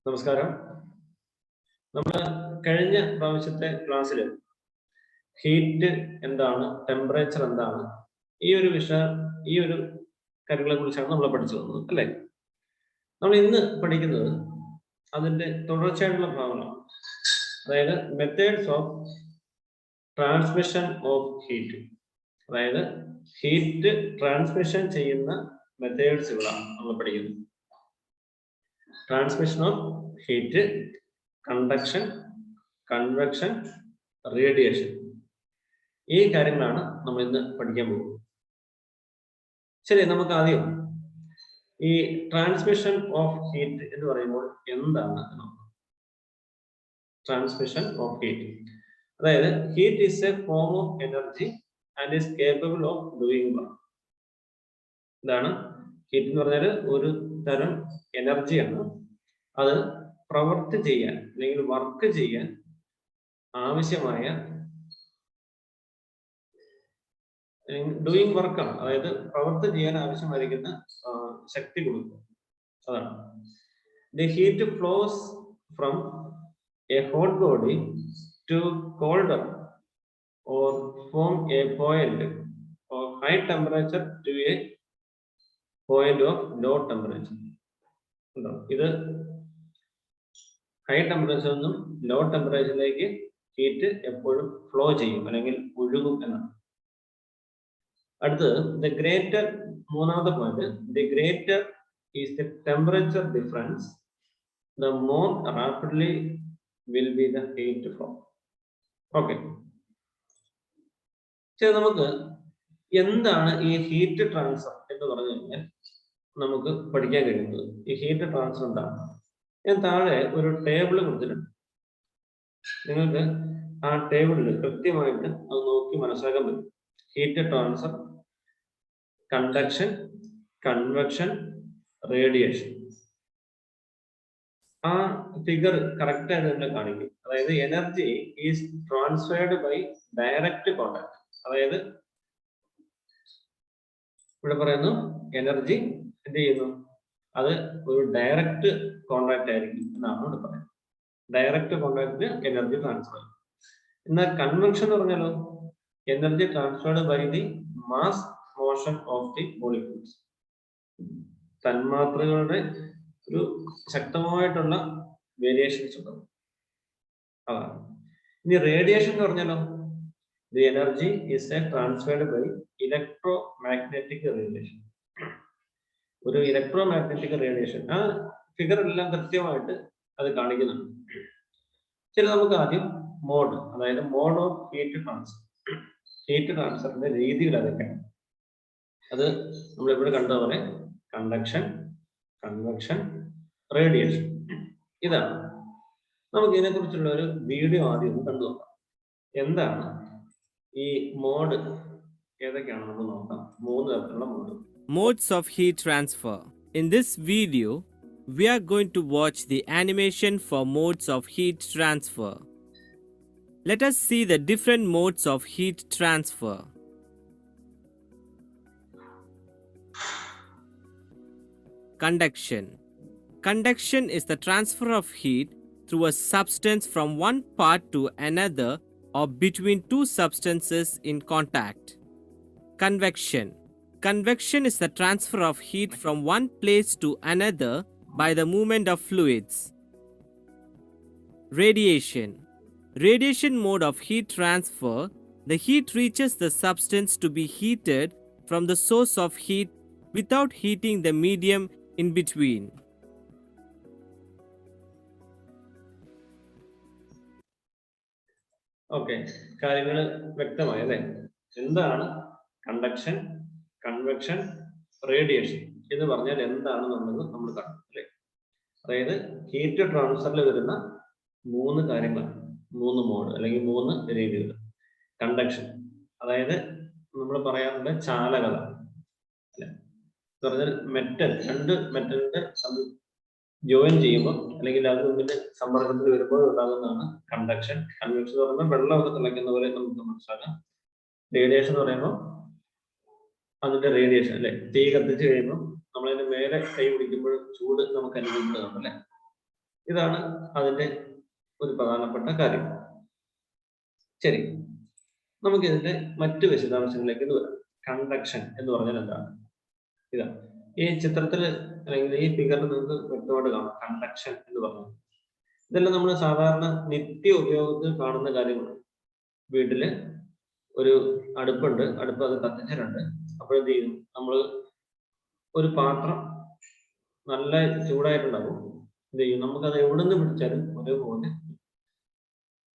നമസ്കാരം. നമ്മൾ കഴിഞ്ഞ പ്രാവശ്യത്തെ ക്ലാസ്സിൽ ഹീറ്റ് എന്താണ്, ടെമ്പറേച്ചർ എന്താണ്, ഈ ഒരു കാര്യങ്ങളെ കുറിച്ചാണ് നമ്മൾ പഠിച്ചു വന്നത്, അല്ലേ? നമ്മൾ ഇന്ന് പഠിക്കുന്നത് അതിന്റെ തുടർച്ചയായിട്ടുള്ള ഭാഗങ്ങളാണ്. അതായത് methods of transmission of heat, അതായത് ഹീറ്റ് ട്രാൻസ്മിഷൻ ചെയ്യുന്ന മെത്തേഡ്സുകളാണ് നമ്മൾ പഠിക്കുന്നത്. Transmission of heat, conduction, convection, radiation, ഈ കാര്യങ്ങളാണ് നമ്മൾ ഇന്ന് പഠിക്കാൻ പോകുന്നത്. ശരി, നമുക്ക് ആദ്യം ഈ ട്രാൻസ്മിഷൻ ഓഫ് ഹീറ്റ് എന്ന് പറയുമ്പോൾ എന്താണ് നോക്കാം. ട്രാൻസ്മിഷൻ ഓഫ് ഹീറ്റ്, അതായത് heat is A form of energy and is capable of doing work. ഇതാണ് ഹീറ്റ് എന്ന് പറഞ്ഞാൽ ഒരു തരം എനർജിയാണ്. അത് പ്രവൃത്തി ചെയ്യാൻ അല്ലെങ്കിൽ വർക്ക് ചെയ്യാൻ ആവശ്യമായ ഡൂയിങ് വർക്കാണ്. അതായത് പ്രവൃത്തി ചെയ്യാൻ ആവശ്യമായിരിക്കുന്ന ശക്തി കൊടുക്കുക, അതാണ്. The heat flows from a hot body to colder or from a point of high temperature to a point of low temperature. ഇത് ഹൈ ടെമ്പറേച്ചറിൽ നിന്നും ലോ ടെമ്പറേച്ചറിലേക്ക് ഹീറ്റ് എപ്പോഴും ഫ്ലോ ചെയ്യും അല്ലെങ്കിൽ ഒഴുകും എന്നാണ്. അടുത്തത് മൂന്നാമത്തെ point, the greater is the temperature difference, the more rapidly will be the heat flow. Okay, നമുക്ക് എന്താണ് ഈ ഹീറ്റ് ട്രാൻസ്ഫർ എന്ന് പറഞ്ഞു കഴിഞ്ഞാൽ നമുക്ക് പഠിക്കാൻ കഴിയുന്നത്. ഈ ഹീറ്റ് ട്രാൻസ്ഫർ എന്താണ്? ഞാൻ താഴെ ഒരു ടേബിൾ കൊടുത്തിട്ടുണ്ട്. നിങ്ങൾക്ക് ആ ടേബിളിൽ കൃത്യമായിട്ട് അത് നോക്കി മനസ്സിലാക്കാൻ പറ്റും. Heat transfer, conduction, convection, radiation. ആ ഫിഗർ കറക്റ്റ് ആയിട്ട് തന്നെ കാണിക്കും. അതായത് energy is transferred by direct contact. അതായത് ഇവിടെ പറയുന്നു എനർജി എന്ത് ചെയ്യുന്നു, അത് ഒരു ഡയറക്റ്റ് കോണ്ടാക്ട് ആയിരിക്കും എന്നാണ് ഇവിടെ പറയുന്നത്. Direct contact energy transfer. എന്നാൽ കൺവെക്ഷൻ എന്ന് പറഞ്ഞാലോ, energy transferred by the mass motion of the molecules. തന്മാത്രകളുടെ ഒരു ശക്തമായിട്ടുള്ള വേരിയേഷൻസ് ഉണ്ടാവും, അതാണ്. ഇനി റേഡിയേഷൻ എന്ന് പറഞ്ഞാലോ, the energy is a transferred by electromagnetic radiation. ഒരു ഇലക്ട്രോ മാഗ്നറ്റിക് റേഡിയേഷൻ. ആ ഫിഗർ എല്ലാം കൃത്യമായിട്ട് അത് കാണിക്കുന്നുണ്ട്. ശരി, നമുക്ക് ആദ്യം മോഡ്, അതായത് mode of heat transfer, heat ട്രാൻസ്ഫറിന്റെ രീതികൾ അതൊക്കെയാണ്. അത് നമ്മളിവിടെ കണ്ടതുപോലെ കണ്ടക്ഷൻ, കൺവെക്ഷൻ, റേഡിയേഷൻ, ഇതാണ്. നമുക്ക് ഇതിനെ കുറിച്ചുള്ള ഒരു വീഡിയോ ആദ്യം ഒന്ന് കണ്ടു നോക്കാം. എന്താണ് ഈ മോഡ്, ഏതൊക്കെയാണ് നമ്മൾ നോക്കാം. 3 തരത്തിലുള്ള mode. Modes of heat transfer. In this video, we are going to watch the animation for modes of heat transfer. Let us see the different modes of heat transfer. Conduction. Conduction is the transfer of heat through a substance from one part to another or between two substances in contact. Convection. Convection is the transfer of heat from one place to another by the movement of fluids. Radiation. Radiation mode of heat transfer. The heat reaches the substance to be heated from the source of heat without heating the medium in between. Okay, കാര്യങ്ങൾ വ്യക്തമായി അല്ലേ? എന്താണ് conduction, convection, radiation എന്ന് പറഞ്ഞാൽ എന്താണെന്നുള്ളത് നമ്മൾ കാണും, അല്ലേ? അതായത് ഹീറ്റ് ട്രാൻസ്ഫറിൽ വരുന്ന 3 കാര്യങ്ങളാണ്, 3 മോഡ് അല്ലെങ്കിൽ 3 രീതികൾ. കണ്ടക്ഷൻ, അതായത് നമ്മൾ പറയാറുണ്ട് ചാലകത, അല്ലെ? എന്ന് പറഞ്ഞാൽ രണ്ട് മെറ്റലിന്റെ ജോയിൻ ചെയ്യുമ്പോൾ അല്ലെങ്കിൽ അത് തമ്മിൽ സമ്പർക്കത്തിൽ വരുമ്പോൾ ഉണ്ടാകുന്നതാണ് കണ്ടക്ഷൻ. കൺവെക്ഷൻ എന്ന് പറയുമ്പോൾ വെള്ളമൊക്കെ തിളയ്ക്കുന്ന പോലെ നമുക്ക് മനസ്സിലാക്കാം. റേഡിയേഷൻ എന്ന് പറയുമ്പോൾ അതിന്റെ റേഡിയേഷൻ, അല്ലെ? തീ കത്തിച്ച് കഴിയുമ്പോൾ നമ്മളതിന്റെ മേലെ കൈ പിടിക്കുമ്പോൾ ചൂട് നമുക്ക് അനുഭവപ്പെടുന്നുണ്ട്, അല്ലെ? ഇതാണ് അതിന്റെ ഒരു പ്രധാനപ്പെട്ട കാര്യം. ശരി, നമുക്ക് ഇതിന്റെ മറ്റു വിശദാംശങ്ങളിലേക്ക് വരാം. കണ്ടക്ഷൻ എന്ന് പറഞ്ഞാൽ എന്താണ്? ഇതാ ഈ ചിത്രത്തിൽ അല്ലെങ്കിൽ ഈ ഫിഗറിൽ നിങ്ങൾക്ക് വ്യക്തമായിട്ട് കാണാം കണ്ടക്ഷൻ എന്ന് പറഞ്ഞാൽ. ഇതെല്ലാം നമ്മൾ സാധാരണ നിത്യ ഉപയോഗത്തിൽ കാണുന്ന കാര്യങ്ങളാണ്. വീട്ടില് ഒരു അടുപ്പുണ്ട്, അടുപ്പ് അത് കത്തിച്ചിട്ടുണ്ട്. അപ്പോൾ എന്ത് ചെയ്യും, നമ്മൾ ഒരു പാത്രം നല്ല ചൂടായിട്ടുണ്ടാവും. എന്ത് ചെയ്യും, നമുക്കത് എവിടെ നിന്ന് പിടിച്ചാലും ഒരേപോലെ.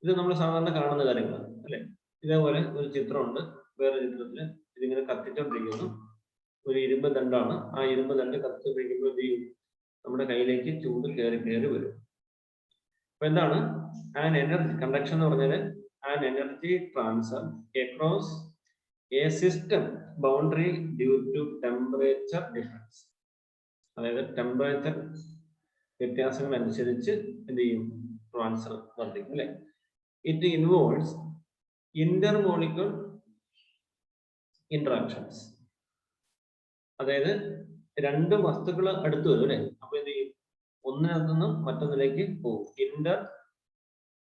ഇത് നമ്മൾ സാധാരണ കാണുന്ന കാര്യങ്ങളാണ് അല്ലെ? ഇതേപോലെ ഒരു ചിത്രമുണ്ട്, വേറെ ചിത്രത്തില് ഇതിങ്ങനെ കത്തിച്ചോണ്ടിരിക്കുന്നു. ഒരു ഇരുമ്പ് ദണ്ടാണ്, ആ ഇരുമ്പ് ദണ്ട് കത്തിച്ചോണ്ടിരിക്കുമ്പോൾ എന്ത് ചെയ്യും, നമ്മുടെ കയ്യിലേക്ക് ചൂട് കയറി വരും. അപ്പൊ എന്താണ് ആൻ എനർജി കണ്ടക്ഷൻ എന്ന് പറഞ്ഞാൽ an energy transfer across a system boundary due to temperature difference. അതായത് ടെമ്പറേച്ചർ വ്യത്യാസങ്ങൾ അനുസരിച്ച് എന്ത് ചെയ്യും, ട്രാൻസ്ഫർ വർദ്ധിക്കും അല്ലെ? It involves intermolecule interactions. അതായത് രണ്ട് വസ്തുക്കൾ അടുത്ത് വരും അല്ലെ? അപ്പൊ എന്ത് ചെയ്യും, ഒന്നിനകത്ത് നിന്നും മറ്റൊന്നിലേക്ക് പോകും. ഇന്റർ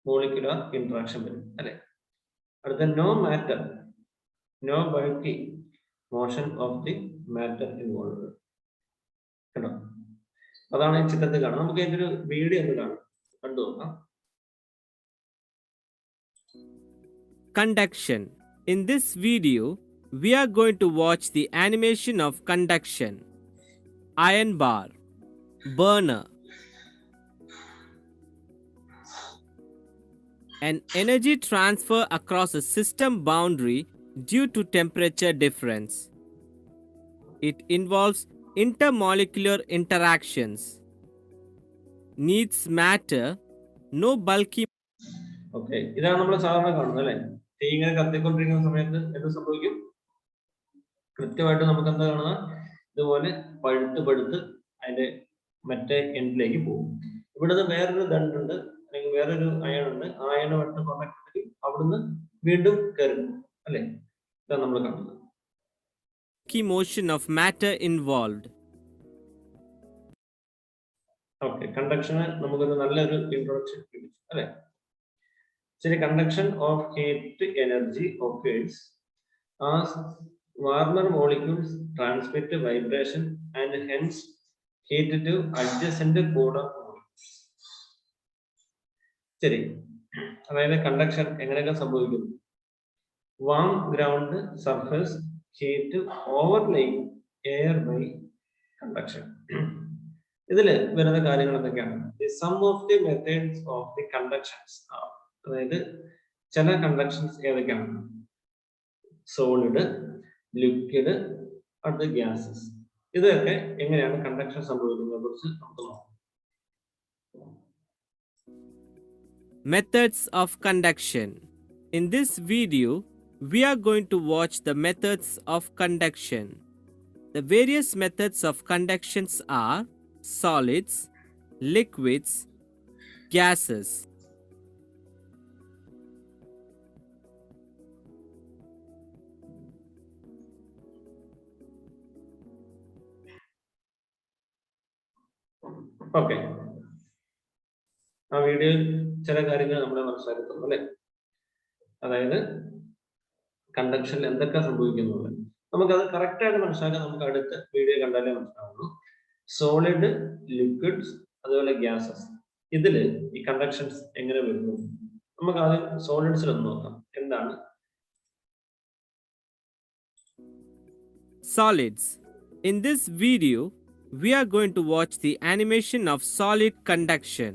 മോളിക്കുലർ ഇന്ററാക്ഷൻ വരും അല്ലെ? അടുത്ത no matter, no bulky motion of the matter involve. കേട്ടോ, അതാണ് ഈ ചിത്രത്തിൽ കാണാം. നമുക്ക് ഇതിന്റെ ഒരു വീഡിയോ ഒന്ന് കാണാം, കണ്ടു നോക്കാം. Conduction. In this video, we are going to watch the animation of conduction. Iron bar, burner, an energy transfer across a system boundary due to temperature difference. It involves intermolecular interactions. Needs matter, no bulky. Okay, ഇതാണ് നമ്മൾ സാധാരണ കാണുന്നത് അല്ലെ? തീ ഇങ്ങനെ കത്തിക്കൊണ്ടിരിക്കുന്ന സമയത്ത് എന്ത് സംഭവിക്കും? കൃത്യമായിട്ട് നമുക്ക് എന്താ കാണുക, ഇതുപോലെ പഴുത്ത് അതിന്റെ മറ്റേ എൻഡിലേക്ക് പോകും. ഇവിടുന്ന് വേറൊരു ദണ്ടുണ്ട് അല്ലെങ്കിൽ വേറൊരു അയണുണ്ട്, ആ അയണുമായിട്ട് കോണ്ടാക്ട് ഉണ്ടെങ്കിൽ അവിടുന്ന് വീണ്ടും കയറി അല്ലെ? ഇതാണ് നമ്മൾ കാണുന്നത്. Motion of matter involved. Okay, കണ്ടക്ഷന് നമുക്കൊരു നല്ലൊരു ഇൻട്രൊഡക്ഷൻ കിട്ടി അല്ലെ? ശരി, conduction of heat energy occurs as warmer molecules transmit vibration and hence heat to adjacent cooler molecules. ശരി, അതായത് കണ്ടക്ഷൻ എങ്ങനെയൊക്കെ സംഭവിക്കുന്നു? Warm ground surface heat overlaying air by conduction. ഇതില് വരുന്ന കാര്യങ്ങൾ എന്തൊക്കെയാണ്? The sum of the methods of the conductions are, അതായത് ചില കണ്ടക്ഷൻസ് ഏതൊക്കെയാണ്? സോളിഡ്, ലിക്വിഡ്, അടുത്ത ഗ്യാസസ്. ഇതൊക്കെ എങ്ങനെയാണ് കണ്ടക്ഷൻ സംഭവിക്കുന്നതിനെ കുറിച്ച് നമുക്ക് നോക്കാം. Methods of conduction. In this video, we are going to watch the methods of conduction. The various methods of conductions are solids, liquids, gases. Okay, ആ വീഡിയോയിൽ ചില കാര്യങ്ങൾ നമ്മളെ മനസ്സിലാക്കുന്നു അല്ലെ? അതായത് കണ്ടക്ഷനിൽ എന്തൊക്കെ സംഭവിക്കുന്നുള്ളത് നമുക്കത് കറക്റ്റ് ആയിട്ട് മനസ്സിലാക്കാൻ നമുക്ക് അടുത്ത വീഡിയോ കണ്ടാലേ മനസ്സിലാവുള്ളൂ. സോളിഡ്, ലിക്വിഡ്സ്, അതുപോലെ ഗ്യാസസ്, ഇതില് ഈ കണ്ടക്ഷൻസ് എങ്ങനെ വരുന്നു? നമുക്ക് ആദ്യം സോളിഡ്സിൽ ഒന്ന് നോക്കാം. എന്താണ് solids? In this video, we are going to watch the animation of solid conduction.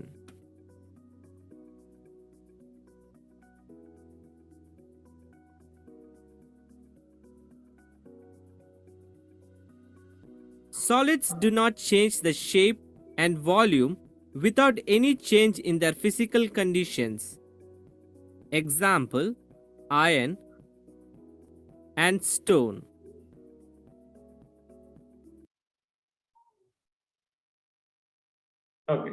Solids do not change the shape and volume without any change in their physical conditions. Example, iron and stone. Okay,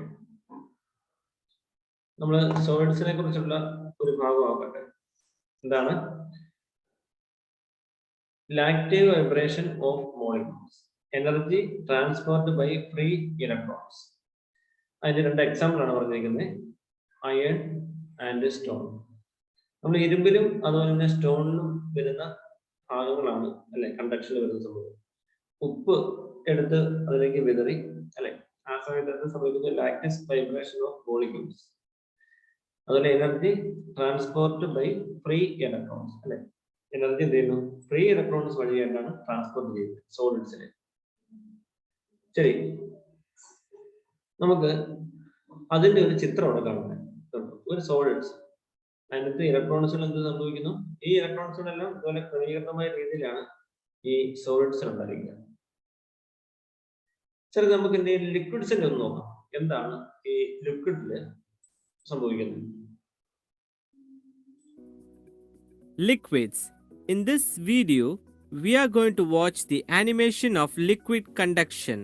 നമ്മൾ സോളിഡ്സിനെ കുറിച്ചുള്ള ഒരു ഭാഗം ആകട്ടെ. എന്താണ് ലാക്റ്റീവ് vibration of molecules, energy transferred by free electrons. അതിന്റെ 2 example ആണ് പറഞ്ഞിരിക്കുന്നത്, അയൺ ആൻഡ് സ്റ്റോൺ. നമ്മൾ ഇരുമ്പിലും അതുപോലെ തന്നെ സ്റ്റോണിലും വരുന്ന ഭാഗങ്ങളാണ് അല്ലെ കണ്ടക്ഷനിൽ വരുന്ന സംഭവം. ഉപ്പ് എടുത്ത് അതിലേക്ക് വിതറി അല്ലെ, ആ സമയത്ത് സംഭവിക്കുന്ന ലാറ്റിസ് വൈബ്രേഷൻ ഓഫ് മോളിക്യൂൾസ്. അതുപോലെ energy transport by free electrons അല്ലെ, എനർജി എന്ത് ചെയ്യുന്നു, ഫ്രീ ഇലക്ട്രോൺസ് വഴിയായിട്ടാണ് ട്രാൻസ്പോർട്ട് ചെയ്യുന്നത് സോളിഡ്സിന്. ശരി, നമുക്ക് അതിന്റെ ഒരു ചിത്രം അവിടെ കാണുന്നത്. ഒരു സോളിഡ്സ്, അതിനകത്ത് ഇലക്ട്രോൺസുകൾ എന്ത് സംഭവിക്കുന്നു, ഈ ഇലക്ട്രോൺസുകളെല്ലാം ഇതുപോലെ ക്രമീകൃതമായ രീതിയിലാണ് ഈ സോളിഡ്സ് ഉണ്ടായിരിക്കുക. ശരി, നമുക്ക് ഇനി ലിക്വിഡ്സിന്റെ ഒന്ന് നോക്കാം. എന്താണ് ഈ ലിക്വിഡില് സംഭവിക്കുന്നത്? Liquids. In this video, we are going to watch the animation of liquid conduction.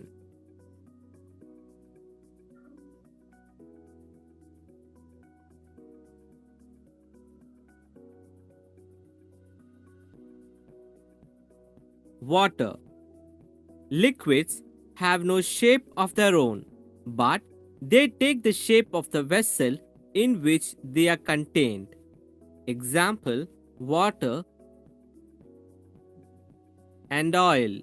Water. Liquids have no shape of their own, but they take the shape of the vessel in which they are contained. Example, water and oil.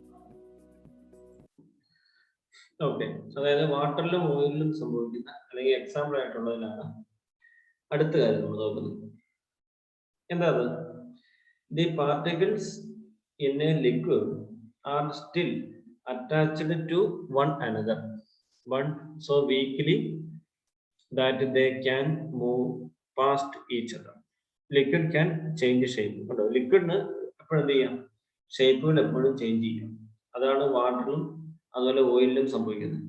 Okay, അതായത് വാട്ടറിലും ഓയിലിലും സംഭവിക്കുന്ന അല്ലെങ്കിൽ example ആയിട്ടുള്ളതിലാണ് അടുത്ത കാര്യം നമ്മൾ നോക്കുന്നത്. എന്താ അത്? The particles in A liquid are still attached to one another, but so weakly that they can move past each other. Liquid can change shape. ലിക്വിഡിന് എപ്പോഴും എന്ത് ചെയ്യാം, ഷേപ്പുകൾ എപ്പോഴും ചേഞ്ച് ചെയ്യാം. അതാണ് വാട്ടറിലും അതുപോലെ ഓയിലിലും സംഭവിക്കുന്നത്.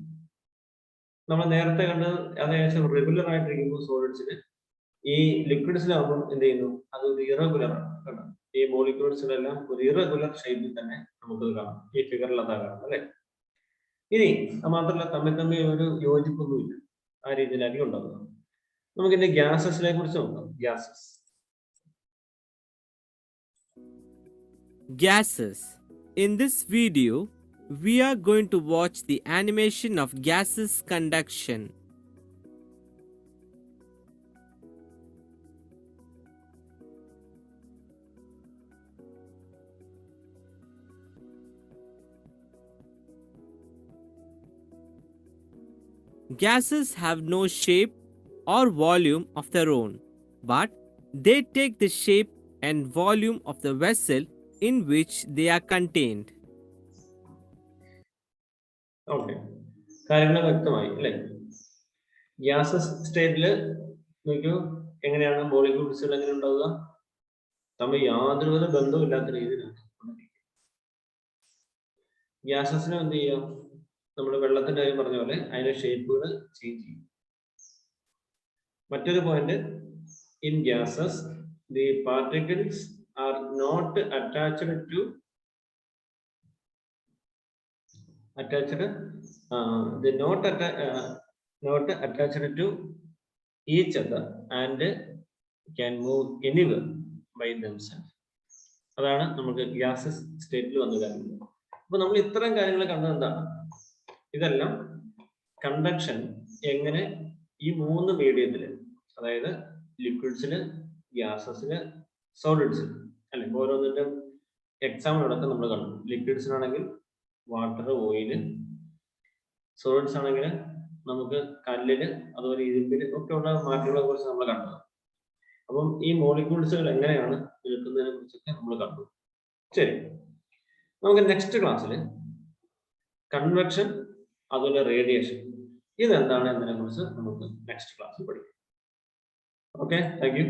നമ്മൾ നേരത്തെ കണ്ടത് ഏകദേശം റെഗുലർ ആയിട്ടിരിക്കുമ്പോൾ സോളിഡ്സിന്, ഈ ലിക്വിഡ്സിലാകുമ്പോൾ എന്ത് ചെയ്യുന്നു, അത് ഒരു ഇറഗുലർ ആണ്. ഈ മോളിക്യൂൾസിലെല്ലാം ഒരു ഇറഗുലർ ഷേപ്പിൽ തന്നെ നമുക്ക് കാണാം. ഈ ഫിഗറിൽ അതാ കാണാം അല്ലെ. ഇനി മാത്രമല്ല തമ്മിൽ ഒരു യോജിപ്പൊന്നുമില്ല, ആ രീതിയിലായിരിക്കും ഉണ്ടാകുക. നമുക്ക് ഇനി ഗ്യാസസിനെ കുറിച്ച് നോക്കാം. Gases. In this video, we are going to watch the animation of gases conduction. Gases have no shape or volume of their own, but they take the shape and volume of the vessel in which they are contained. Okay, കാര്യങ്ങൾ വ്യക്തമായി അല്ലെ. Gases സ്റ്റേറ്റില് നോക്കൂ, എങ്ങനെയാണ് മോളിക്യൂൾസുകൾ എങ്ങനെ ഉണ്ടാവുക, തമ്മിൽ യാതൊരുവിധ ബന്ധവും ഇല്ലാത്ത രീതിയിലാണ്. ഗ്യാസസിന് എന്ത് ചെയ്യാം, നമ്മൾ വെള്ളത്തിന്റെ കാര്യം പറഞ്ഞ പോലെ അതിന്റെ ഷേപ്പുകൾ ചേഞ്ച് ചെയ്യും. മറ്റൊരു point, in gases the particles are not attached to each other and can move anywhere by themselves. അതാണ് നമുക്ക് ഗ്യാസസ് സ്റ്റേറ്റിൽ വന്ന കാര്യങ്ങൾ. അപ്പൊ നമ്മൾ ഇത്തരം കാര്യങ്ങൾ കണ്ടത് എന്താണ്, ഇതെല്ലാം കണ്ടക്ഷൻ എങ്ങനെ ഈ 3 മീഡിയത്തില്, അതായത് ലിക്വിഡ്സില്, ഗ്യാസസില്, സോളിഡ്സില് അല്ലെ, ഓരോന്നിന്റെ എക്സാമ്പിൾ അടക്കം നമ്മൾ കണ്ടു. ലിക്വിഡ്സിനാണെങ്കിൽ വാട്ടർ, ഓയില്, സോളിഡ്സ് ആണെങ്കിൽ നമുക്ക് കല്ലില് അതുപോലെ ഇരുമ്പില് ഒക്കെ ഉള്ള മാറ്റങ്ങളെ കുറിച്ച് നമ്മൾ കണ്ടത്. അപ്പം ഈ മോളിക്യൂൾസുകൾ എങ്ങനെയാണ് നിൽക്കുന്നതിനെ കുറിച്ചൊക്കെ നമ്മൾ കണ്ടു. ശരി, നമുക്ക് നെക്സ്റ്റ് ക്ലാസ്സിൽ കൺവെക്ഷൻ അതുപോലെ റേഡിയേഷൻ ഇതെന്താണ് എന്നതിനെ കുറിച്ച് നമുക്ക് നെക്സ്റ്റ് ക്ലാസ്സിൽ പഠിക്കാം. Okay, thank you.